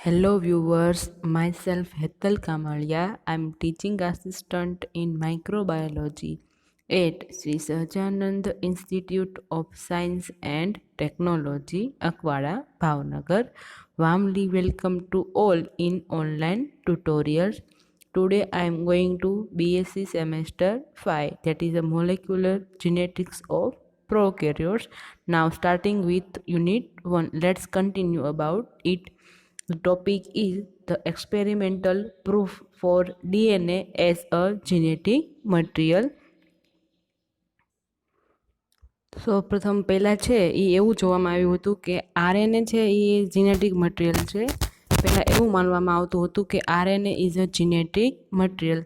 Hello viewers, myself Hetal Kamalia. I'm teaching assistant in microbiology at Sri Sahajanand Institute of Science and Technology, Akwada, Bhavnagar. Warmly welcome to all in online tutorials. Today I am going to BSc semester 5, that is a molecular genetics of prokaryotes. Now starting with unit 1, let's continue about it. The topic is the experimental proof for DNA as a genetic material. સૌપ્રથમ પહેલાં છે એ એવું જોવામાં આવ્યું હતું કે RNA છે એ જીનેટિક મટીરિયલ છે. પહેલાં એવું માનવામાં આવતું હતું કે RNA is a genetic material.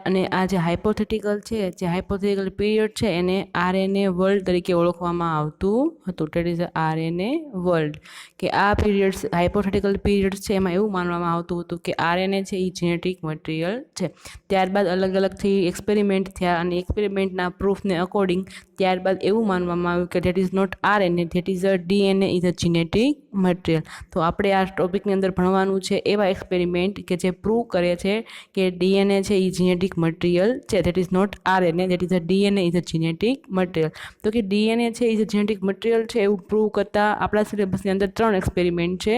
અને આ જે હાઇપોથેટિકલ છે, જે હાઇપોથેટિકલ પીરિયડ છે એને આરએનએ વર્લ્ડ તરીકે ઓળખવામાં આવતું હતું. That is RNA world. કે આ પીરિયડ્સ હાઇપોથેટિકલ પીરિયડ્સ છે એમાં એવું માનવામાં આવતું હતું કે આરએનએ છે એ જીનેટિક મટીરિયલ છે. ત્યારબાદ અલગ અલગથી એક્સપેરિમેન્ટ થયા અને એક્સપેરિમેન્ટના પ્રૂફને અકોર્ડિંગ ત્યારબાદ એવું માનવામાં આવ્યું કે that is not RNA, that is a DNA is a genetic material. તો આપણે આ ટોપિકની અંદર ભણવાનું છે એવા એક્સપેરિમેન્ટ કે જે પ્રૂવ કરે છે કે ડીએનએ છે એ જીનેટિક મટીરિયલ છે. That is not RNA, that is a DNA is a genetic material. તો કે ડીએનએ છે ઇઝ અ જીનેટિક મટીરિયલ છે એવું પ્રૂવ કરતા આપણા સિલેબસની અંદર 3 એક્સપેરિમેન્ટ છે.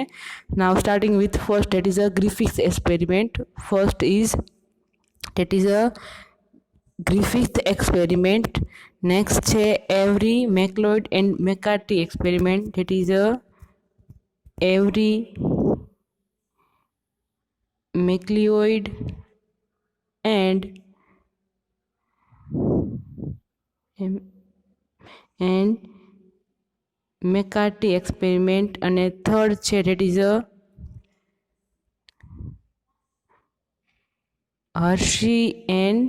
Now starting with first, that is a Griffith's experiment. First is that is a Griffith experiment. Next છે Avery, McLeod and McCarthy experiment. That is a Avery, McLeod and McCarthy experiment. અને third છે that is a Hershey and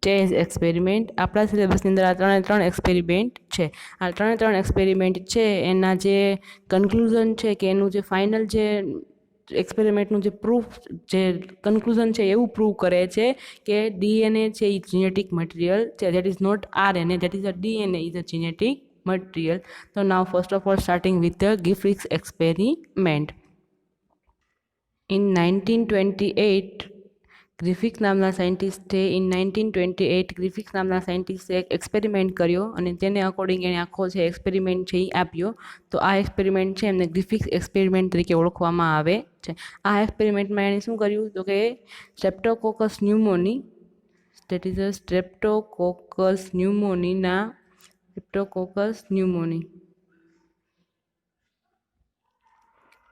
Chase experiment. આપણા સિલેબસની અંદર આ 3 experiment છે. આ 3 experiment છે એના જે કન્ક્લુઝન છે કે એનું જે ફાઇનલ જે એક્સપેરિમેન્ટનું જે પ્રૂફ જે કન્ક્લુઝન છે એવું પ્રૂવ કરે છે કે ડીએનએ છે એ જીનેટિક મટીરિયલ છે. That is not RNA, that is a DNA is a genetic material. તો now first of all starting with the Griffith's experiment. In 1928 Griffith નામના સાયન્ટિસ્ટે ગ્રિફિથ નામના સાયન્ટિસ્ટે એક એક્સપેરિમેન્ટ કર્યો અને તેને અકોર્ડિંગ એને આખો જે એક્સપેરિમેન્ટ છે એ આપ્યો. તો આ એક્સપેરિમેન્ટ છે એમને ગ્રિફિથ એક્સપેરિમેન્ટ તરીકે ઓળખવામાં આવે છે. આ એક્સપેરિમેન્ટમાં એણે શું કર્યું તો કે Streptococcus pneumoniae, that is a Streptococcus pneumoniae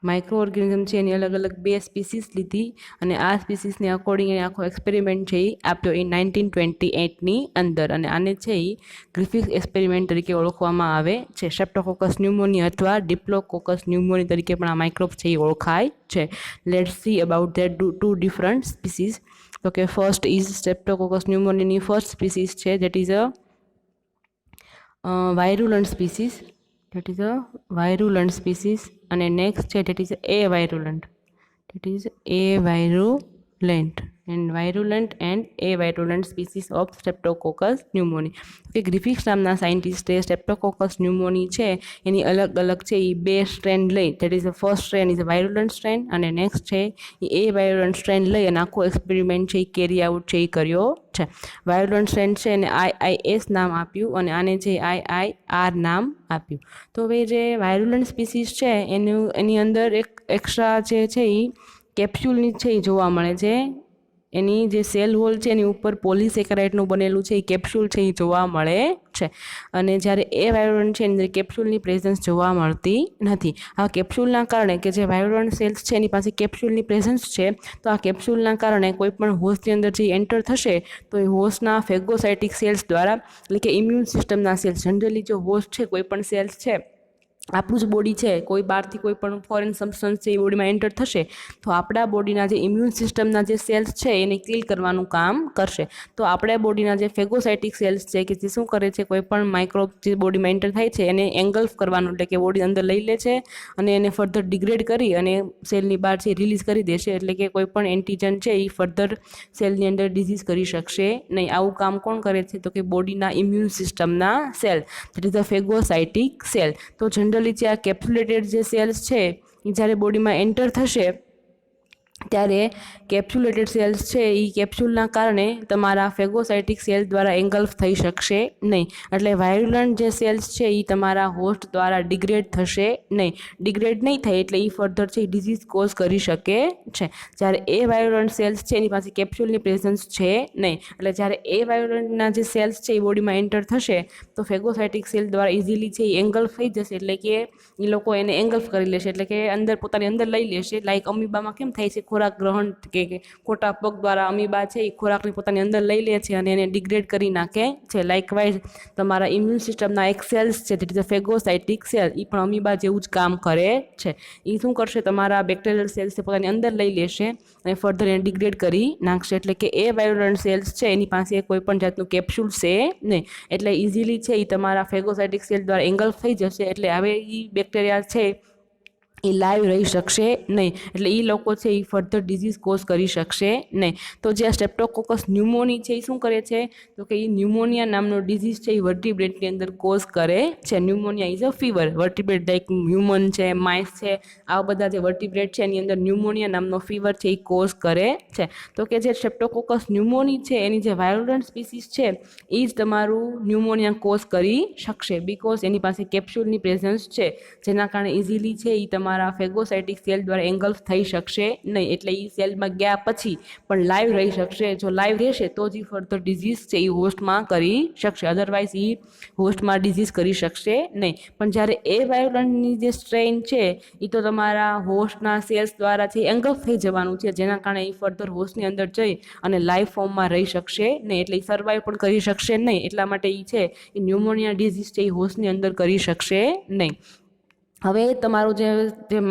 microorganism છે એની અલગ અલગ 2 સ્પીસીસ લીધી અને આ સ્પીસીસને અકોર્ડિંગ એને આખો એક્સપેરિમેન્ટ છે એ આપ્યો ઇન 1928ની અંદર. અને આને છે એ ગ્રિફિથ એક્સપેરિમેન્ટ તરીકે ઓળખવામાં આવે છે. સ્ટ્રેપ્ટોકોકસ ન્યુમોની અથવા ડિપ્લોકોકસ ન્યુમોની તરીકે પણ આ માઇક્રોબ છે એ ઓળખાય છે. Let's see about that 2 different species. તો કે ફર્સ્ટ ઇઝ સ્ટ્રેપ્ટોકોકસ ન્યુમોનીની ફર્સ્ટ સ્પીસીસ છે that is a virulent species, that is a virulent species. અને next છે that is a virulent, and a virulent species of streptococcus pneumoniae. કે Griffith નામના સાયન્ટિસ્ટે સ્ટ્રેપ્ટોકોકસ ન્યુમોની છે એની અલગ અલગ છે એ 2 સ્ટ્રેન લઈ, that is the first strain is a virulent strain અને next છે એ virulent strain લઈ અને આખો એક્સપેરિમેન્ટ છે એ કેરી આઉટ છે એ કર્યો છે. વાયોલન્ટ સ્ટ્રેન છે એને IIS નામ આપ્યું અને આને છે IIR નામ આપ્યું. તો હવે જે વાયરુલન્ટ સ્પીસીસ છે એની અંદર એક એક્સ્ટ્રા જે છે એ કેપ્સ્યુલની છે એ જોવા મળે છે. એની જે સેલ વોલ છે એની ઉપર પોલીસેકેરાઇડનું બનેલું છે એ કેપ્સ્યુલ છે એ જોવા મળે છે. અને જ્યારે એ વાયરુલન્ટ છે એની અંદર કેપ્સ્યુલની પ્રેઝન્સ જોવા મળતી નથી. આ કેપ્સ્યુલના કારણે કે જે વાયરુલન્ટ સેલ્સ છે એની પાસે કેપ્સ્યુલની પ્રેઝન્સ છે, તો આ કેપ્સ્યુલના કારણે કોઈ પણ હોસ્ટની અંદર જે એન્ટર થશે તો એ હોસ્ટના ફેગોસાઇટિક સેલ્સ દ્વારા, એટલે કે ઇમ્યુન સિસ્ટમના સેલ્સ, જનરલી જો હોસ્ટ છે કોઈ પણ સેલ્સ છે આપણું જ બોડી છે, કોઈ બહારથી કોઈ પણ ફોરેન સબસ્ટન્સ છે એ બોડીમાં એન્ટર થશે તો આપણા બોડીના જે ઇમ્યુન સિસ્ટમના જે સેલ્સ છે એને કિલ કરવાનું કામ કરશે. તો આપણા બોડીના જે ફેગોસાઇટિક સેલ્સ છે કે જે શું કરે છે, કોઈ પણ માઇક્રોબ જે બોડીમાં એન્ટર થાય છે એને એંગલ્ફ કરવાનું, એટલે કે બોડી અંદર લઈ લે છે અને એને ફર્ધર ડિગ્રેડ કરી અને સેલની બહાર છે રિલીઝ કરી દેશે, એટલે કે કોઈ પણ એન્ટીજન છે એ ફર્ધર સેલની અંદર ડિઝીઝ કરી શકશે નહીં. આવું કામ કોણ કરે છે તો કે બોડીના ઇમ્યુન સિસ્ટમના cell, that is the phagocytic cell. તો જનરલી જે આ કેપ્સ્યુલેટેડ જે સેલ્સ છે એ જ્યારે બોડીમાં એન્ટર થશે ત્યારે કેપ્સ્યુલેટેડ સેલ્સ છે એ કેપ્સ્યુલના કારણે તમારા ફેગોસાઇટિક સેલ દ્વારા એંગલ્ફ થઈ શકશે નહીં. એટલે વાયરુલન્ટ જે સેલ્સ છે એ તમારા હોસ્ટ દ્વારા ડિગ્રેડ થશે નહીં. ડિગ્રેડ નહીં થાય એટલે એ ફર્ધર છે એ ડિઝીઝ કોઝ કરી શકે છે. જ્યારે એ વાયરુલન્ટ સેલ્સ છે એની પાસે કેપ્સ્યુલની પ્રેઝન્સ છે નહીં. એટલે જ્યારે એ વાયરુલન્ટના જે સેલ્સ છે એ બોડીમાં એન્ટર થશે તો ફેગોસાઇટિક સેલ દ્વારા ઇઝીલી છે એ એંગલ્ફ થઈ જશે. એટલે કે એ લોકો એને એંગલ્ફ કરી લેશે, એટલે કે અંદર પોતાની અંદર લઈ લેશે. લાઈક અમીબામાં કેમ થાય છે, ખોરાક ગ્રહણ કે ખોટા પગ દ્વારા અમીબા છે એ ખોરાકને પોતાની અંદર લઈ લે છે અને એને ડિગ્રેડ કરી નાખે છે. લાઇકવાઇઝ તમારા ઇમ્યુન સિસ્ટમના એક સેલ્સ છે જેટ ઇઝ અ ફેગોસાઇટિક સેલ, એ પણ અમીબા જેવું જ કામ કરે છે. એ શું કરશે, તમારા બેક્ટેરિયલ સેલ્સને પોતાની અંદર લઈ લેશે અને ફર્ધર એને ડિગ્રેડ કરી નાખશે. એટલે કે એ વાયરુલન્ટ સેલ્સ છે એની પાસે કોઈ પણ જાતનું કેપ્સ્યુલ છે નહીં. એટલે ઇઝીલી છે એ તમારા ફેગોસાઇટિક સેલ દ્વારા એંગલ્ફ થઈ જશે. એટલે હવે એ બેક્ટેરિયા છે એ લાઈવ રહી શકશે નહીં. એટલે એ લોકો છે એ ફર્ધર ડિઝીઝ કોઝ કરી શકશે નહીં. તો જે આ સ્ટ્રેપ્ટોકોકસ ન્યુમોની છે એ શું કરે છે, તો કે એ ન્યુમોનિયા નામનો ડિઝીઝ છે એ વર્ટિબ્રેટની અંદર કોઝ કરે છે. Pneumonia is a fever. Vertebrate like human છે, માઇસ છે, આવા બધા જે વર્ટિબ્રેટ છે એની અંદર ન્યુમોનિયા નામનો ફીવર છે એ કોઝ કરે છે. તો કે જે સ્ટ્રેપ્ટોકોકસ ન્યુમોની છે એની જે વાયરુલન્ટ સ્પીસીસ છે એ જ તમારું ન્યુમોનિયા કોઝ કરી શકશે, બિકોઝ એની પાસે કેપ્સ્યુલની પ્રેઝન્સ છે, જેના કારણે ઇઝીલી છે એ તમારા ફેગોસાઇટિક સેલ દ્વારા એંગલ્ફ થઈ શકશે નહીં. એટલે એ સેલમાં ગયા પછી પણ લાઈવ રહી શકશે. જો લાઈવ રહેશે તો જ એ ફર્ધર ડિઝીઝ છે એ હોસ્ટમાં કરી શકશે, અધરવાઇઝ એ હોસ્ટમાં ડિઝીઝ કરી શકશે નહીં. પણ જ્યારે એ વાયરુલન્ટની જે સ્ટ્રેઇન છે એ તો તમારા હોસ્ટના સેલ્સ દ્વારા છે એંગલ્ફ થઈ જવાનું છે, જેના કારણે એ ફર્ધર હોસ્ટની અંદર જઈ અને લાઈવ ફોર્મમાં રહી શકશે નહીં. એટલે એ સર્વાઈવ પણ કરી શકશે નહીં. એટલા માટે એ છે એ ન્યુમોનિયા ડિઝીઝ છે એ હોસ્ટની અંદર કરી શકશે નહીં. હવે તમારું જે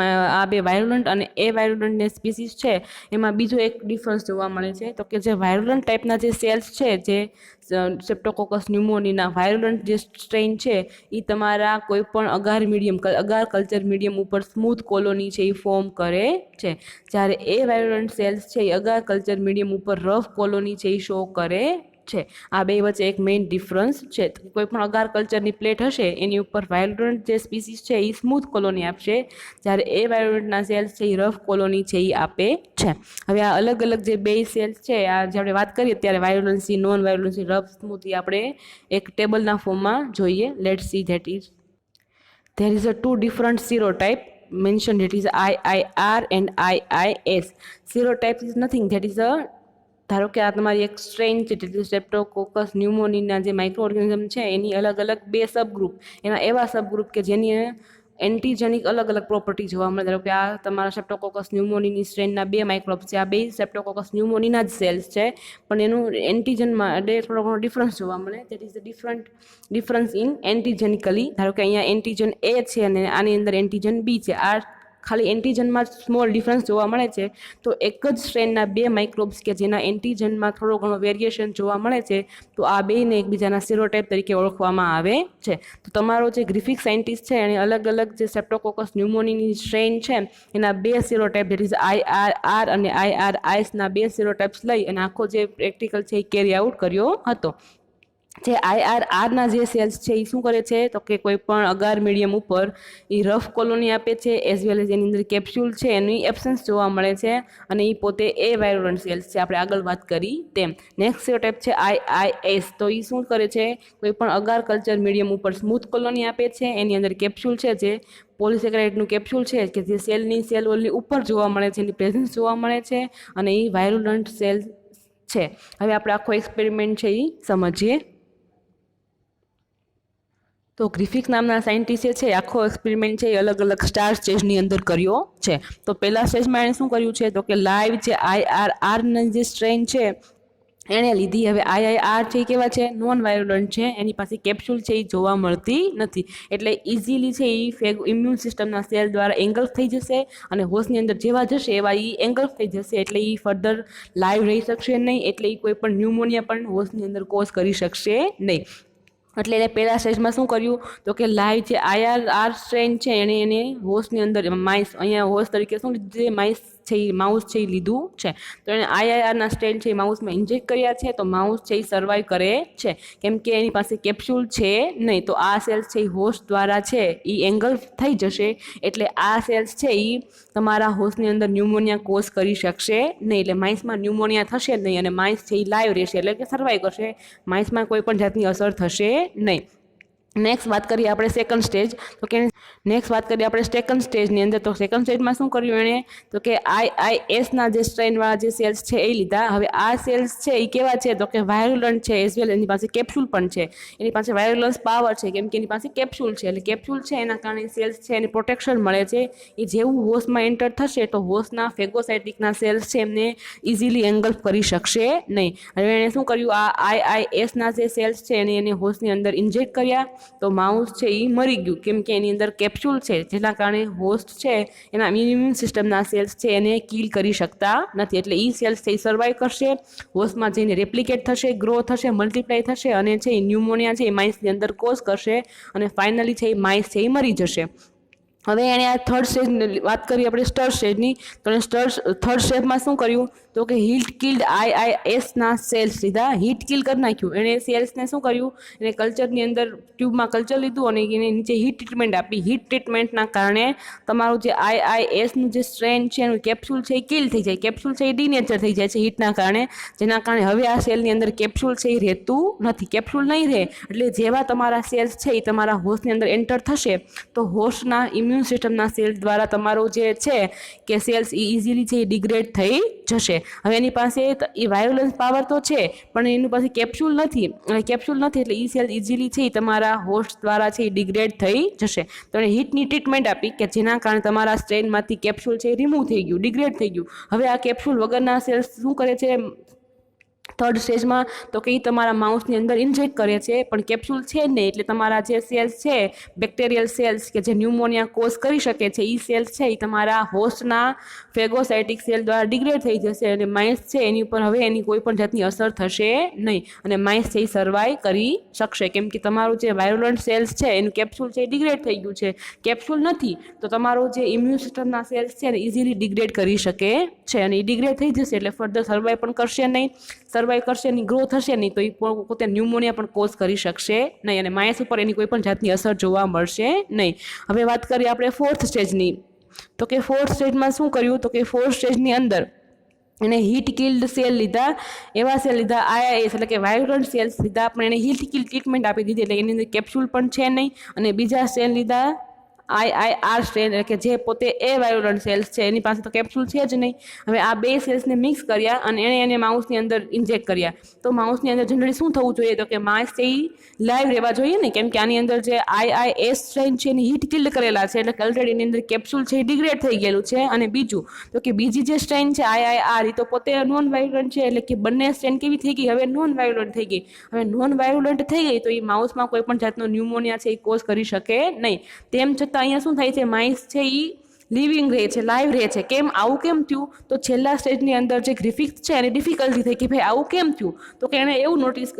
આ બે વાયરુલન્ટ અને એ વાયરુલન્ટની સ્પીસીસ છે એમાં બીજો એક ડિફરન્સ જોવા મળે છે. તો કે જે વાયરુલન્ટ ટાઈપના જે સેલ્સ છે, જે સ્ટ્રેપ્ટોકોકસ ન્યુમોનીના વાયરુલન્ટ જે સ્ટ્રેઇન છે એ તમારા કોઈ પણ અગાર કલ્ચર મીડિયમ ઉપર સ્મૂથ કોલોની છે એ ફોર્મ કરે છે. જ્યારે એ વાયરુલન્ટ સેલ્સ છે એ અગાર કલ્ચર મીડિયમ ઉપર રફ કોલોની છે એ શો કરે છે. આ બે વચ્ચે એક મેઇન ડિફરન્સ છે. કોઈ પણ અગાર કલ્ચરની પ્લેટ હશે એની ઉપર વાયરુલન્ટ જે સ્પીસીસ છે એ સ્મૂથ કોલોની આપશે, જ્યારે એ વાયરુલન્ટના સેલ્સ છે એ રફ કોલોની છે એ આપે છે. હવે આ અલગ અલગ જે બે સેલ્સ છે આ જે આપણે વાત કરીએ ત્યારે વાયરુલન્સી, નોન વાયરુલન્સી, રફ, સ્મૂથ, આપણે એક ટેબલના ફોર્મમાં જોઈએ. Let's see that is there is a two different serotype mentioned, that is IIR and IIS. Serotype is nothing, that is a ધારો કે આ તમારી એક સ્ટ્રેઇન છે, સ્ટ્રેપ્ટોકોકસ ન્યુમોનીના જે માઇક્રો ઓર્ગેનિઝમ છે એની અલગ અલગ બે સબગ્રુપ, એના એવા સબગ્રુપ કે જેની એન્ટીજેનિક અલગ અલગ પ્રોપર્ટી જોવા મળે. ધારો કે આ તમારા સ્ટ્રેપ્ટોકોકસ ન્યુમોનીની સ્ટ્રેનના બે માઇક્રોબ્સ છે, આ બે સ્ટ્રેપ્ટોકોકસ ન્યુમોનીના જ સેલ્સ છે, પણ એનું એન્ટીજનમાં થોડો ઘણો ડિફરન્સ જોવા મળે. That is the difference in antigenically. ધારો કે અહીંયા એન્ટીજન એ છે અને આની અંદર એન્ટીજન બી છે. આ ખાલી એન્ટીજનમાં સ્મોલ ડિફરન્સ જોવા મળે છે. તો એક જ સ્ટ્રેનના બે માઇક્રોબ્સ કે જેના એન્ટીજનમાં થોડો ઘણો વેરિએશન જોવા મળે છે, તો આ બેને એકબીજાના સેરોટાઇપ તરીકે ઓળખવામાં આવે છે. તો તમારો જે ગ્રિફિક સાયન્ટિસ્ટ છે એને અલગ અલગ જે સ્ટ્રેપ્ટોકોકસ ન્યુમોનીની સ્ટ્રેન છે એના બે સેરોટાઇપ, દેટ ઇઝ IRR અને IRISના બે સેરોટાઇપ્સ લઈ અને આખો જે પ્રેક્ટિકલ છે એ કેરી આઉટ કર્યો હતો. જે IRRના જે સેલ્સ છે એ શું કરે છે, તો કે કોઈ પણ અગાર મીડિયમ ઉપર એ રફ કોલોની આપે છે, એઝ વેલ એઝ એની અંદર કેપ્સ્યુલ છે એની એબ્સન્સ જોવા મળે છે, અને એ પોતે એ વાયરુલન્ટ સેલ્સ છે, આપણે આગળ વાત કરી તેમ. નેક્સ્ટ સેરોટાઇપ છે IIS. તો એ શું કરે છે, કોઈ પણ અગાર કલ્ચર મીડિયમ ઉપર સ્મૂથ કોલોની આપે છે, એની અંદર કેપ્સ્યુલ છે જે પોલિસેકેરાઇડનું કેપ્સ્યુલ છે કે જે સેલ વોલની ઉપર જોવા મળે છે, એની પ્રેઝન્સ જોવા મળે છે, અને એ વાયરુલન્ટ સેલ છે. હવે આપણે આખો એક્સપેરિમેન્ટ છે એ સમજીએ. તો ગ્રિફિક નામના સાયન્ટિસ્ટે છે આખો એક્સપેરિમેન્ટ છે એ અલગ અલગ સ્ટાર સ્ટેજની અંદર કર્યો છે. તો પહેલા સ્ટેજમાં એણે શું કર્યું છે, તો કે લાઈવ જે IRRની જે સ્ટ્રેન છે એણે લીધી. હવે IIR છે એ કેવા છે, નોન વાયરુલન્ટ છે, એની પાસે કેપ્સ્યુલ છે એ જોવા મળતી નથી, એટલે ઇઝીલી છે એ ઇમ્યુન સિસ્ટમના સેલ દ્વારા એંગલ્ફ થઈ જશે, અને હોસ્ટની અંદર જેવા જશે એવા એ એંગલ્ફ થઈ જશે, એટલે એ ફર્ધર લાઈવ રહી શકશે નહીં, એટલે એ કોઈ પણ ન્યુમોનિયા પણ હોસ્ટની અંદર કોઝ કરી શકશે નહીં. એટલે એને પહેલા સ્ટેજમાં શું કર્યું, તો કે લાઈવ જે IRR સ્ટ્રેન છે એને હોસ્ટની અંદર માઇસ, અહીંયા હોસ્ટ તરીકે શું લીધું છે, માઇસ છે એ માઉસ છે એ લીધું છે, તો એને આઈઆઈઆરના સ્ટ્રેન છે એ માઉસમાં ઇન્જેક્ટ કર્યા છે, તો માઉસ છે એ સર્વાઈવ કરે છે, કેમ કે એની પાસે કેપ્સ્યુલ છે નહીં. તો આ સેલ્સ છે એ હોસ્ટ દ્વારા છે એ એંગલ્ફ થઈ જશે, એટલે આ સેલ્સ છે એ તમારા હોસ્ટની અંદર ન્યુમોનિયા કોઝ કરી શકશે નહીં. એટલે માઇસમાં ન્યુમોનિયા થશે નહીં અને માઇસ છે એ લાઈવ રહેશે, એટલે કે સર્વાઈવ કરશે. માઇસમાં કોઈ પણ જાતની અસર થશે નહીં. નેક્સ્ટ વાત કરીએ આપણે સેકન્ડ સ્ટેજ. તો કે નેક્સ્ટ વાત કરીએ આપણે સેકન્ડ સ્ટેજની અંદર. તો સેકન્ડ સ્ટેજમાં શું કર્યું એણે, તો કે આઈઆઈએસના જે સ્ટ્રેનવાળા જે સેલ્સ છે એ લીધા. હવે આ સેલ્સ છે એ કેવા છે, તો કે વાયરુલન્ટ છે એઝ વેલ, એની પાસે કેપ્સ્યુલ પણ છે, એની પાસે વાયરુલન્સ પાવર છે, કેમ કે એની પાસે કેપ્સ્યુલ છે. એટલે કેપ્સ્યુલ છે એના કારણે સેલ્સ છે એને પ્રોટેક્શન મળે છે. એ જેવું હોસ્ટમાં એન્ટર થશે તો હોસ્ટના ફેગોસાઇટિકના સેલ્સ છે એમને ઇઝીલી એંગલ્ફ કરી શકશે નહીં. હવે એણે શું કર્યું, આ આઈઆઈએસના જે સેલ્સ છે એને હોસ્ટની અંદર ઇન્જેક્ટ કર્યા, તો માઉસ છે એ મરી ગયું, કેમ કે એની અંદર કેપ્સ્યુલ છે, જેના કારણે હોસ્ટ છે એના ઇમ્યુન સિસ્ટમના સેલ્સ છે એને કિલ કરી શકતા નથી. એટલે એ સેલ્સ છે એ સર્વાઈવ કરશે, હોસ્ટમાં જઈને રેપ્લિકેટ થશે, ગ્રો થશે, મલ્ટીપ્લાય થશે અને છે એ ન્યુમોનિયા છે એ માઇસની અંદર કોઝ કરશે અને ફાઇનલી છે એ માઇસ છે એ મરી જશે. હવે એણે આ થર્ડ સ્ટેજની વાત કરી આપણે સ્ટર સ્ટેજની. તો એને થર્ડ સ્ટેજમાં શું કર્યું, તો કે હીટ કિલ્ડ આઈઆઈએસના સેલ્સ લીધા, હીટ કિલ કરી નાખ્યું. એણે સેલ્સને શું કર્યું, એને કલ્ચરની અંદર ટ્યુબમાં કલ્ચર લીધું અને એને નીચે હીટ ટ્રીટમેન્ટ આપી. હીટ ટ્રીટમેન્ટના કારણે તમારું જે આઈઆઈએસનું જે સ્ટ્રેન છે એનું કેપ્સ્યુલ છે એ કિલ થઈ જાય, કેપ્સ્યુલ છે એ ડિનેચર થઈ જાય છે હીટના કારણે, જેના કારણે હવે આ સેલની અંદર કેપ્સ્યુલ છે એ રહેતું નથી. કેપ્સ્યુલ નહીં રહે એટલે જેવા તમારા સેલ્સ છે એ તમારા હોસ્ટની અંદર એન્ટર થશે તો હોસ્ટના ઇમ્યુન સિસ્ટમના સેલ દ્વારા તમારો જે છે કે સેલ્સ એ ઇઝીલી છે એ ડિગ્રેડ થઈ જશે. હવે એની પાસે એ વાયોલન્સ પાવર તો છે પણ એની પાસે કેપ્સ્યુલ નથી, અને કેપ્સ્યુલ નથી એટલે એ સેલ ઇઝીલી છે એ તમારા હોસ્ટ દ્વારા છે એ ડિગ્રેડ થઈ જશે. તો એને હીટની ટ્રીટમેન્ટ આપી કે જેના કારણે તમારા સ્ટ્રેનમાંથી કેપ્સ્યુલ છે એ રિમૂવ થઈ ગયું, ડિગ્રેડ થઈ ગયું. હવે આ કેપ્સ્યુલ વગરના સેલ્સ શું કરે છે થર્ડ સ્ટેજમાં, તો કે એ તમારા માઉસની અંદર ઇન્જેક્ટ કરે છે, પણ કેપ્સ્યુલ છે નહીં, એટલે તમારા જે સેલ્સ છે બેક્ટેરિયલ સેલ્સ કે જે ન્યુમોનિયા કોઝ કરી શકે છે એ સેલ્સ છે એ તમારા હોસ્ટના ફેગોસાઇટિક સેલ દ્વારા ડિગ્રેડ થઈ જશે અને માઇસ છે એની ઉપર હવે એની કોઈ પણ જાતની અસર થશે નહીં અને માઇસ છે એ સર્વાઈવ કરી શકશે, કેમ કે તમારું જે વાયોલન્ટ સેલ્સ છે એનું કેપ્સ્યુલ છે એ ડિગ્રેડ થઈ ગયું છે. કેપ્સ્યુલ નથી તો તમારો જે ઇમ્યુન સિસ્ટમના સેલ્સ છે એને ઇઝીલી ડિગ્રેડ કરી શકે છે અને એ ડિગ્રેડ થઈ જશે એટલે ફર્ધર સર્વાઈવ પણ કરશે નહીં, સર્વાઈવ કરશે એની ગ્રોથ હશે નહીં તો એ પોતે ન્યુમોનિયા પણ કોઝ કરી શકશે નહીં અને માયસ ઉપર એની કોઈ પણ જાતની અસર જોવા મળશે નહીં. હવે વાત કરીએ આપણે ફોર્થ સ્ટેજની. તો કે ફોર્થ સ્ટેજમાં શું કર્યું, તો કે ફોર્થ સ્ટેજની અંદર એને હીટ કિલ્ડ સેલ લીધા, એવા સેલ લીધા આઈઆઈએસ એટલે કે વાયોલન્ટ સેલ્સ લીધા, પણ એને હીટ કિલ ટ્રીટમેન્ટ આપી દીધી એટલે એની અંદર કેપ્સ્યુલ પણ છે નહીં. અને બીજા સેલ લીધા આઈઆઈઆર સ્ટ્રેન એટલે કે જે પોતે એ વાયોલન્ટ સેલ્સ છે એની પાસે તો કેપ્સ્યુલ છે જ નહીં. હવે આ બે સેલ્સને મિક્સ કર્યા અને એને માઉસની અંદર ઇન્જેક્ટ કર્યા. તો માઉસની અંદર જનરલી શું થવું જોઈએ, તો કે માઉસ છે એ લાઈવ રહેવા જોઈએ ને, કેમ કે આની અંદર જે આઈઆઈએસ સ્ટ્રેન છે એની હીટ કિલ્ડ કરેલા છે એટલે ઓલરેડી એની અંદર કેપ્સ્યુલ છે એ ડિગ્રેડ થઈ ગયેલું છે. અને બીજું તો કે બીજી જે સ્ટ્રેન છે આઈઆઈઆર એ તો પોતે નોન વાયોલન્ટ છે એટલે કે બંને સ્ટ્રેન કેવી થઈ ગઈ, હવે નોન વાયોલન્ટ થઈ ગઈ. હવે નોન વાયોલન્ટ થઈ ગઈ તો એ માઉસમાં કોઈ પણ જાતનો ન્યુમોનિયા છે એ કોઝ કરી શકે નહીં. તેમ છતાં અહીંયા શું થાય છે, માઇસ છે એ લિવિંગ રહે છે, લાઈવ રહે છે. કેમ આવું કેમ થયું, તો છેલ્લા સ્ટેજની અંદર જે ગ્રિફિક્સ છે એને ડિફિકલ્ટી થઈ કે ભાઈ આવું કેમ થયું, તો કે એણે એવું નોટિસ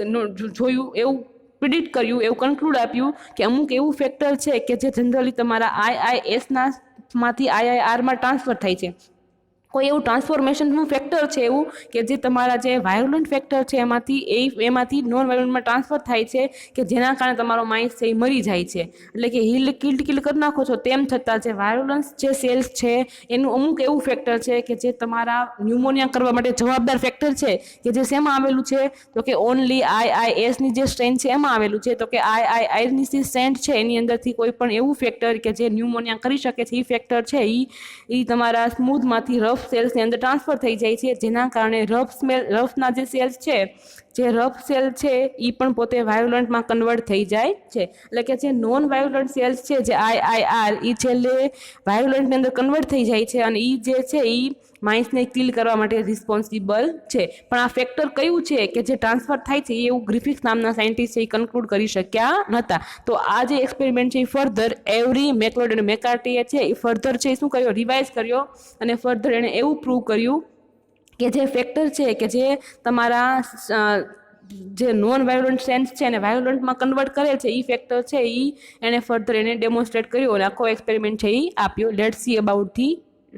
જોયું, એવું પ્રિડિક્ટ કર્યું, એવું કન્ક્લુડ આપ્યું કે અમુક એવું ફેક્ટર છે કે જે જનરલી તમારા આઈઆઈએસના માંથી આઈઆઈઆરમાં ટ્રાન્સફર થાય છે. કોઈ એવું ટ્રાન્સફોર્મેશનનું ફેક્ટર છે એવું કે જે તમારા જે વાયોલન્ટ ફેક્ટર છે એમાંથી નોન વાયોલન્ટમાં ટ્રાન્સફર થાય છે કે જેના કારણે તમારો માઇસ છે એ મરી જાય છે. એટલે કે કિલ કરી નાખો છો, તેમ છતાં જે વાયોલન્સ જે સેલ્સ છે એનું અમુક એવું ફેક્ટર છે કે જે તમારા ન્યુમોનિયા કરવા માટે જવાબદાર ફેક્ટર છે કે જે શેમાં આવેલું છે, તો કે ઓનલી આઈઆઈએસની જે સ્ટ્રેન છે એમાં આવેલું છે. તો કે આઈઆઈઆઈની જે સ્ટ્રેન છે એની અંદરથી કોઈ પણ એવું ફેક્ટર કે જે ન્યુમોનિયા કરી શકે છે એ ફેક્ટર છે એ તમારા સ્મૂથમાંથી રફ સેલ્સની અંદર ટ્રાન્સફર થઈ જાય છે, જેના કારણે રફના જે સેલ્સ છે, જે રફ સેલ છે એ પણ પોતે વાયોલન્ટમાં કન્વર્ટ થઈ જાય છે. એટલે કે જે નોન વાયોલન્ટ સેલ્સ છે જે આઈઆઈઆર એ છેલ્લે વાયોલન્ટની અંદર કન્વર્ટ થઈ જાય છે અને એ જે છે એ માઇસને કિલ કરવા માટે રિસ્પોન્સિબલ છે. પણ આ ફેક્ટર કયું છે કે જે ટ્રાન્સફર થાય છે એવું ગ્રિફિક્સ નામના સાયન્ટિસ્ટ છે એ કન્ક્લુડ કરી શક્યા નહોતા. તો આ જે એક્સપેરિમેન્ટ છે એ ફર્ધર એવરી મેકલોડ અને મેકાર્ટીએ છે એ ફર્ધર છે એ શું કર્યો, રિવાઇઝ કર્યો અને ફર્ધર એણે એવું પ્રૂવ કર્યું કે જે ફેક્ટર છે કે જે તમારા જે નોન વાયોલન્ટ સેન્સ છે અને વાયોલન્ટમાં કન્વર્ટ કરે છે એ ફેક્ટર છે એ એને ફર્ધર એને ડેમોન્સ્ટ્રેટ કર્યું અને આખો એક્સપેરિમેન્ટ છે એ આપ્યો. Let's see about the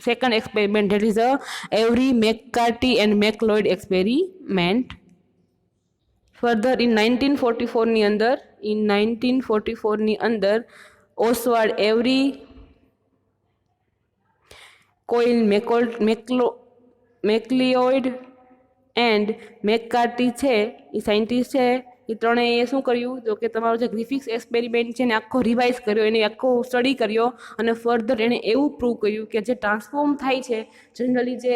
second experiment, that is a Avery, McCarthy and McLeod experiment. Further in 1944 ની અંદર ઓસ્વાલ્ડ એવરી, કોઇલ મેકલિયોઇડ એન્ડ મેકકાર્ટી છે એ સાયન્ટિસ્ટ છે, એ ત્રણેય શું કર્યું તો કે તમારો જે ગ્રિફિક્સ એક્સપેરિમેન્ટ છે એને આખો રિવાઇઝ કર્યો, એને આખો સ્ટડી કર્યો અને ફર્ધર એણે એવું પ્રૂવ કર્યું કે જે ટ્રાન્સફોર્મ થાય છે જનરલી જે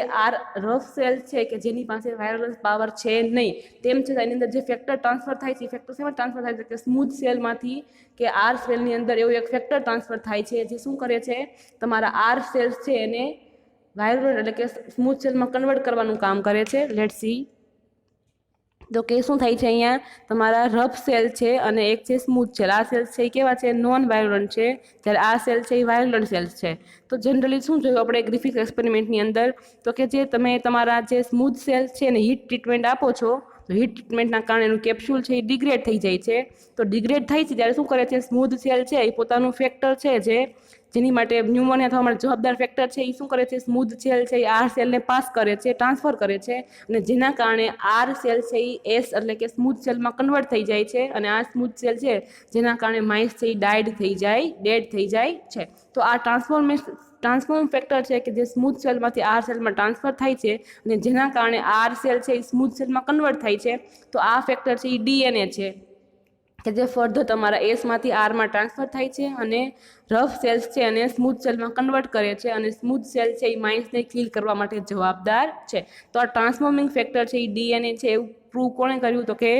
રફ સેલ છે કે જેની પાસે વાયરલેસ પાવર છે નહીં, તેમ છતાં એની અંદર જે ફેક્ટર ટ્રાન્સફર થાય છે, ફેક્ટર શેમાં ટ્રાન્સફર થાય છે કે સ્મૂથ સેલમાંથી કે આર સેલની અંદર એવું એક ફેક્ટર ટ્રાન્સફર થાય છે જે શું કરે છે તમારા આર સેલ્સ છે એને વાયરલેસ એટલે કે સ્મૂથ સેલમાં કન્વર્ટ કરવાનું કામ કરે છે. Let's see. તો કે શું થાય છે અહીંયા તમારા રફ સેલ છે અને એક છે સ્મૂથ સેલ. આ સેલ્સ છે એ કેવા છે? નોન વાયોલન્ટ છે, જ્યારે આ સેલ છે એ વાયોલન્ટ સેલ્સ છે. તો જનરલી શું જોયું આપણે ગ્રિફિક્સ એક્સપેરિમેન્ટની અંદર તો કે જે તમે તમારા જે સ્મૂથ સેલ્સ છે એને હીટ ટ્રીટમેન્ટ આપો છો, તો હીટ ટ્રીટમેન્ટના કારણે એનું કેપ્સ્યુલ છે એ ડિગ્રેડ થઈ જાય છે. તો ડિગ્રેડ થાય છે ત્યારે શું કરે છે સ્મૂથ સેલ છે એ પોતાનું ફેક્ટર છે જેની માટે ન્યુમોનિયા થવા માટે જવાબદાર ફેક્ટર છે એ શું કરે છે સ્મૂથ સેલ છે એ આર સેલને પાસ કરે છે, ટ્રાન્સફર કરે છે અને જેના કારણે આર સેલ છે એ એસ એટલે કે સ્મૂથ સેલમાં કન્વર્ટ થઈ જાય છે અને આ સ્મૂથ સેલ છે જેના કારણે માઇસ છે એ ડેડ થઈ જાય છે. તો આ ટ્રાન્સફોર્મ ફેક્ટર છે કે જે સ્મૂથ સેલમાંથી આર સેલમાં ટ્રાન્સફર થાય છે અને જેના કારણે આર સેલ છે એ સ્મૂથ સેલમાં કન્વર્ટ થાય છે. તો આ ફેક્ટર છે એ ડીએનએ છે કે જે ફર્ધર તમારા એસમાંથી આરમાં ટ્રાન્સફર થાય છે અને રફ સેલ્સ છે અને સ્મૂથ સેલમાં કન્વર્ટ કરે છે અને સ્મૂથ સેલ છે એ માઇન્સને કિલ કરવા માટે જવાબદાર છે. તો આ ટ્રાન્સફોર્મિંગ ફેક્ટર છે એ ડીએનએ છે એવું પ્રૂવ કોણે કર્યું તો કે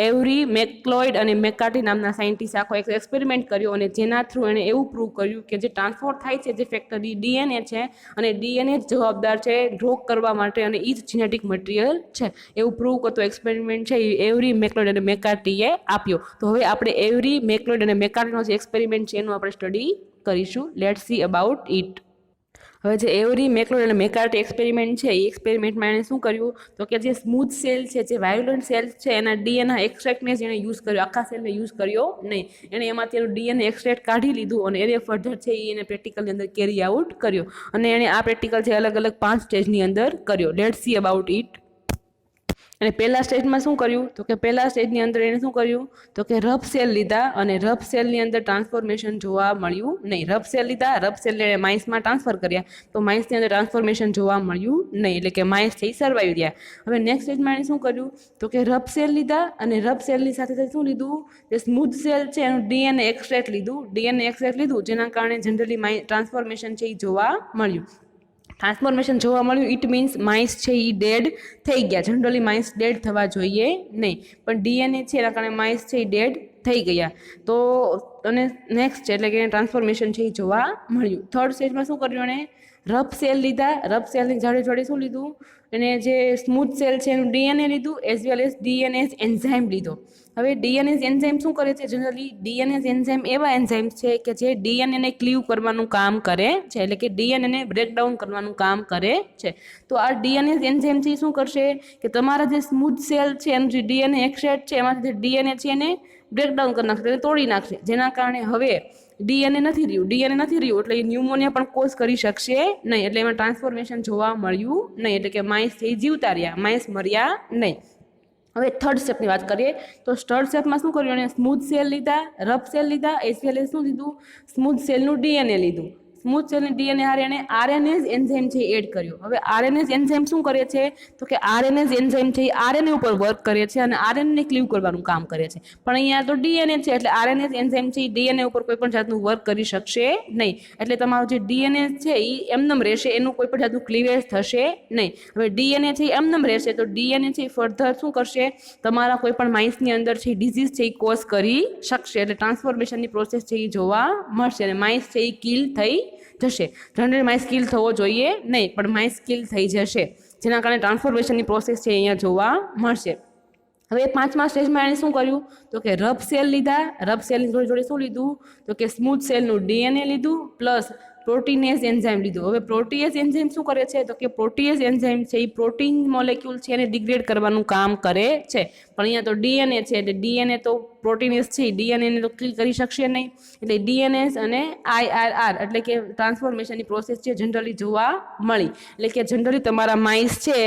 એવરી, મેકલોઇડ અને મેકકાર્ટી નામના સાયન્ટિસ્ટ આખો એક એક્સપેરિમેન્ટ કર્યો અને જેના થ્રુ એણે એવું પ્રૂવ કર્યું કે જે ટ્રાન્સફર થાય છે જે ફેક્ટર એ ડીએનએ છે અને ડીએનએ જ જવાબદાર છે રોગ કરવા માટે અને એ જ જીનેટિક મટીરિયલ છે એવું પ્રૂવ કરતો એક્સપેરિમેન્ટ છે એ એવરી, મેકલોઇડ અને મેકકાર્ટીએ આપ્યો. તો હવે આપણે એવરી, મેકલોઇડ અને મેકકાર્ટીનો જે એક્સપેરિમેન્ટ છે એનું આપણે સ્ટડી કરીશું. Let's see about it. હવે જે એવરી, મેકલોઇડ અને મેકકાર્ટી એક્સપેરિમેન્ટ છે એ એક્સપેરિમેન્ટમાં એણે શું કર્યું તો કે જે સ્મૂથ સેલ છે જે વાયોલન્ટ સેલ્સ છે એના ડીએનએ એક્સટ્રેક્ટને જ એણે યુઝ કર્યો, આખા સેલને યુઝ કર્યો નહીં. એણે એમાંથી એનું ડીએનએ એક્સટ્રેક્ટ કાઢી લીધું અને એને ફર્ધર છે એને પ્રેક્ટિકલની અંદર કેરી આઉટ કર્યો અને એણે આ પ્રેક્ટિકલ છે અલગ અલગ 5 સ્ટેજની અંદર કર્યો. Let's see about it. અને પહેલા સ્ટેજમાં શું કર્યું તો કે પહેલા સ્ટેજની અંદર એણે શું કર્યું તો કે રફ સેલ લીધા અને રફ સેલની અંદર ટ્રાન્સફોર્મેશન જોવા મળ્યું નહીં. રફ સેલ લીધા, રફ સેલ માઇસમાં ટ્રાન્સફર કર્યા તો માઇસની અંદર ટ્રાન્સફોર્મેશન જોવા મળ્યું નહીં, એટલે કે માઇસ છે એ સર્વાઈવ રહ્યા. હવે નેક્સ્ટ સ્ટેજમાં એણે શું કર્યું તો કે રફ સેલ લીધા અને રફ સેલની સાથે શું લીધું જે સ્મૂથ સેલ છે એનું ડીએનએ એક્સટ્રેક્ટ લીધું જેના કારણે જનરલી ટ્રાન્સફોર્મેશન છે એ જોવા મળ્યું. ટ્રાન્સફોર્મેશન જોવા મળ્યું ઇટ મીન્સ માઇસ છે એ ડેડ થઈ ગયા. જનરલી માઇસ ડેડ થવા જોઈએ નહીં, પણ ડીએનએ છે એના કારણે માઇસ છે એ ડેડ થઈ ગયા. તો અને નેક્સ્ટ છે એટલે કે ટ્રાન્સફોર્મેશન છે એ જોવા મળ્યું. થર્ડ સ્ટેજમાં શું કર્યું એણે રફ સેલ લીધા, રફ સેલની જોડે શું લીધું એને જે સ્મૂથ સેલ છે એનું ડીએનએ લીધું as well as DNA enzyme લીધો. હવે ડીએનએ એન્ઝાઇમ શું કરે છે જનરલી ડીએનએ એન્ઝાઇમ એવા એન્ઝાઇમ્સ છે કે જે ડીએનએને ક્લીવ કરવાનું કામ કરે છે, એટલે કે ડીએનએને બ્રેકડાઉન કરવાનું કામ કરે છે. તો આ ડીએનએ એન્ઝાઇમ છે શું કરશે કે તમારા જે સ્મૂથ સેલ છે એનું જે ડીએનએ એક્સટ્રેક્ટ છે એમાંથી જે ડીએનએ છે એને બ્રેકડાઉન કરી નાખશે, એને તોડી નાખશે, જેના કારણે હવે ડીએનએ નથી રહ્યું એટલે એ ન્યુમોનિયા પણ કોઝ કરી શકશે નહીં, એટલે એમાં ટ્રાન્સફોર્મેશન જોવા મળ્યું નહીં, એટલે કે માઇસ છે જીવતા રહ્યા, માઇસ મર્યા નહીં. હવે થર્ડ સ્ટેપની વાત કરીએ તો થર્ડ સ્ટેપમાં શું કર્યું એને સ્મૂથ સેલ લીધા, રફ સેલ લીધા, એઝ વેલ એઝ શું લીધું સ્મૂથ સેલનું ડીએનએ લીધું. સ્મૂથ સેલની ડીએનએ હારે એને આરએનએઝ એન્ઝાઇમ છે એડ કર્યો. હવે આરએનએઝ એન્ઝાઇમ શું કરે છે તો કે આરએનએઝ એન્ઝાઇમ છે આરએનએ ઉપર વર્ક કરે છે અને આરએનએ ક્લીવ કરવાનું કામ કરે છે, પણ અહીંયા તો ડીએનએ છે એટલે આરએનએઝ એન્ઝાઇમ છે એ ડીએનએ ઉપર કોઈ પણ જાતનું વર્ક કરી શકશે નહીં, એટલે તમારું જે ડીએનએ છે એ એમનેમ રહેશે, એનું કોઈ પણ જાતનું ક્લીવેજ થશે નહીં. હવે ડીએનએ છે એમનેમ રહેશે તો ડીએનએ છે ફર્ધર શું કરશે તમારા કોઈ પણ માઇસની અંદર છે ડિઝીઝ છે એ કોઝ કરી શકશે, એટલે ટ્રાન્સફોર્મેશનની પ્રોસેસ છે એ જોવા મળશે અને માઇસ છે એ કિલ થઈ જશે. જનરલી માઇસ કિલ થવો જોઈએ નહીં, પણ માઇસ કિલ થઈ જશે, જેના કારણે ટ્રાન્સફોર્મેશનની પ્રોસેસ છે અહીંયા જોવા મળશે. હવે 5મા સ્ટેજમાં એણે શું કર્યું તો કે રફ સેલ લીધા, રફ સેલની જોડે શું લીધું તો કે સ્મૂથ સેલનું ડીએનએ લીધું પ્લસ પ્રોટીનેઝ એન્ઝાઇમ લીધો. હવે પ્રોટીએઝ એન્ઝાઇમ શું કરે છે? તો કે પ્રોટીએઝ એન્ઝાઇમ છે એ પ્રોટીન મોલેક્યુલ છે એને ડિગ્રેડ કરવાનું કામ કરે છે. પણ અહીંયા તો ડીએનએ છે એટલે ડીએનએ તો પ્રોટીનેઝ છે ડીએનએ ને તો કિલ કરી શકશે નહીં. એટલે ડીએનએસ અને આઈઆરઆર એટલે કે ટ્રાન્સફોર્મેશનની પ્રોસેસ છે જનરલી જોવા મળી. એટલે કે જનરલી તમારા માઇસ છે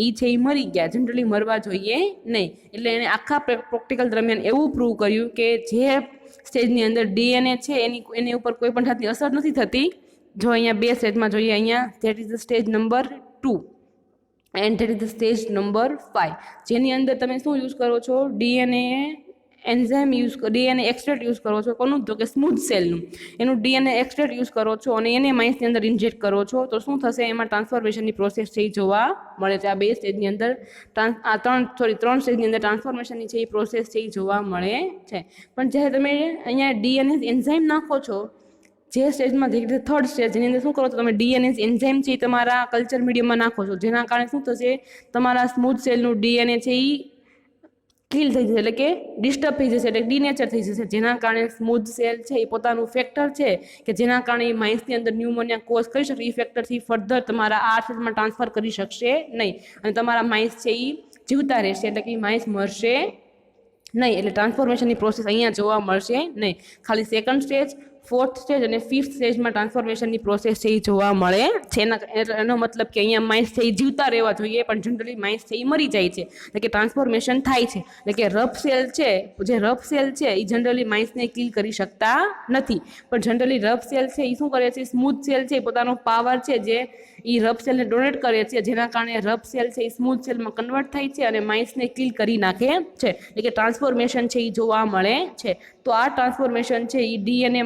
એ મરી ગયા, જનરલી મરવા જોઈએ નહીં. એટલે એને આખા પ્રેક્ટિકલ દરમિયાન એવું પ્રૂવ કર્યું કે જે સ્ટેજની અંદર ડીએનએ છે એની ઉપર કોઈ પણ જાતની અસર નથી થતી. જો અહીંયા 2 સ્ટેજમાં જોઈએ, અહીંયા that is the stage number 2 and that is the stage number 5, જેની અંદર તમે શું યુઝ કરો છો? DNA enzyme DNA extract use કરો છો. કોનું? તો કે સ્મૂથ સેલનું એનું ડીએનએ એક્સટ્રેક્ટ યુઝ કરો છો અને એને માઇસની અંદર ઇન્જેક્ટ કરો છો. તો શું થશે? એમાં ટ્રાન્સફોર્મેશનની પ્રોસેસ છે એ જોવા મળે છે. આ 2 સ્ટેજની અંદર 3 સ્ટેજની અંદર ટ્રાન્સફોર્મેશનની છે એ પ્રોસેસ છે એ જોવા મળે છે. પણ જ્યારે તમે અહીંયા ડીએનએ એન્ઝાઇમ નાખો છો જે સ્ટેજમાં, થર્ડ સ્ટેજ જેની અંદર શું કરો છો તમે? ડીએનએ એન્ઝાઇમ છે એ તમારા કલ્ચર મીડિયમમાં નાખો છો, જેના કારણે શું થશે? તમારા સ્મૂથ સેલનું ડીએનએ છે એ કિલ થઈ જશે, એટલે કે ડિસ્ટર્બ થઈ જશે, એટલે ડીનેચર થઈ જશે, જેના કારણે સ્મૂથ સેલ છે એ પોતાનું ફેક્ટર છે કે જેના કારણે એ માઇસની અંદર ન્યુમોનિયા કોઝ કરી શકે એ ફેક્ટરથી ફર્ધર તમારા આ સેલમાં ટ્રાન્સફર કરી શકશે નહીં અને તમારા માઇસ છે એ જીવતા રહેશે, એટલે કે માઇસ મરશે નહીં. એટલે ટ્રાન્સફોર્મેશનની પ્રોસેસ અહીંયા જોવા મળશે નહીં. ખાલી સેકન્ડ સ્ટેજ, 4th સ્ટેજ અને 5th સ્ટેજમાં ટ્રાન્સફોર્મેશનની પ્રોસેસ છે એ જોવા મળે છે. એનો મતલબ કે અહીંયા માઇસ છે એ જીવતા રહેવા જોઈએ, પણ જનરલી માઇસ છે એ મરી જાય છે, એટલે કે ટ્રાન્સફોર્મેશન થાય છે. એટલે કે રફ સેલ છે, જે રફ સેલ છે એ જનરલી માઇસને કિલ કરી શકતા નથી, પણ જનરલી રફ સેલ છે એ શું કરે છે? સ્મૂથ સેલ છે એ પોતાનો પાવર છે જે એ રફ સેલને ડોનેટ કરે છે, જેના કારણે રફ સેલ છે એ સ્મૂથ સેલમાં કન્વર્ટ થાય છે અને માઇસને કિલ કરી નાખે છે. એટલે કે ટ્રાન્સફોર્મેશન છે એ જોવા મળે છે. તો આ ટ્રાન્સફોર્મેશન છે એ ડીએનએ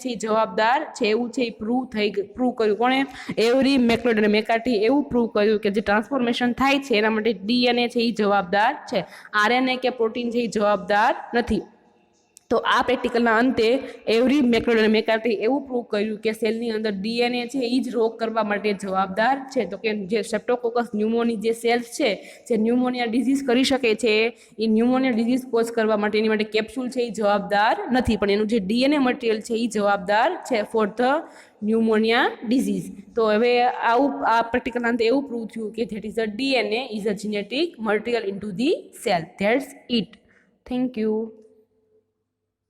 છે એ જવાબદાર છે એવું છે એ પ્રૂવ કર્યું. કોણે? એવરી મેકલોડ અને મેકાર્ટી એવું પ્રૂવ કર્યું કે જે ટ્રાન્સફોર્મેશન થાય છે એના માટે ડીએનએ છે એ જવાબદાર છે, આરએનએ કે પ્રોટીન છે એ જવાબદાર નથી. તો આ પ્રેક્ટિકલના અંતે એવરી મેકલોડ અને મેકાર્ટી એવું પ્રૂવ કર્યું કે સેલની અંદર ડીએનએ છે એ જ રોગ કરવા માટે જવાબદાર છે. તો કે જે સ્ટ્રેપ્ટોકોકસ ન્યુમોની જે સેલ્સ છે જે ન્યુમોનિયા ડિઝીઝ કરી શકે છે એ ન્યુમોનિયા ડિઝીઝ કોઝ કરવા માટે એની માટે કેપ્સ્યુલ છે એ જવાબદાર નથી, પણ એનું જે ડીએનએ મટીરિયલ છે એ જવાબદાર છે ફોર ધ ન્યુમોનિયા ડિઝીઝ. તો હવે આ પ્રેક્ટિકલના અંતે એવું પ્રૂવ થયું કે that is a DNA is a genetic material in to the cell. That's it. Thank you.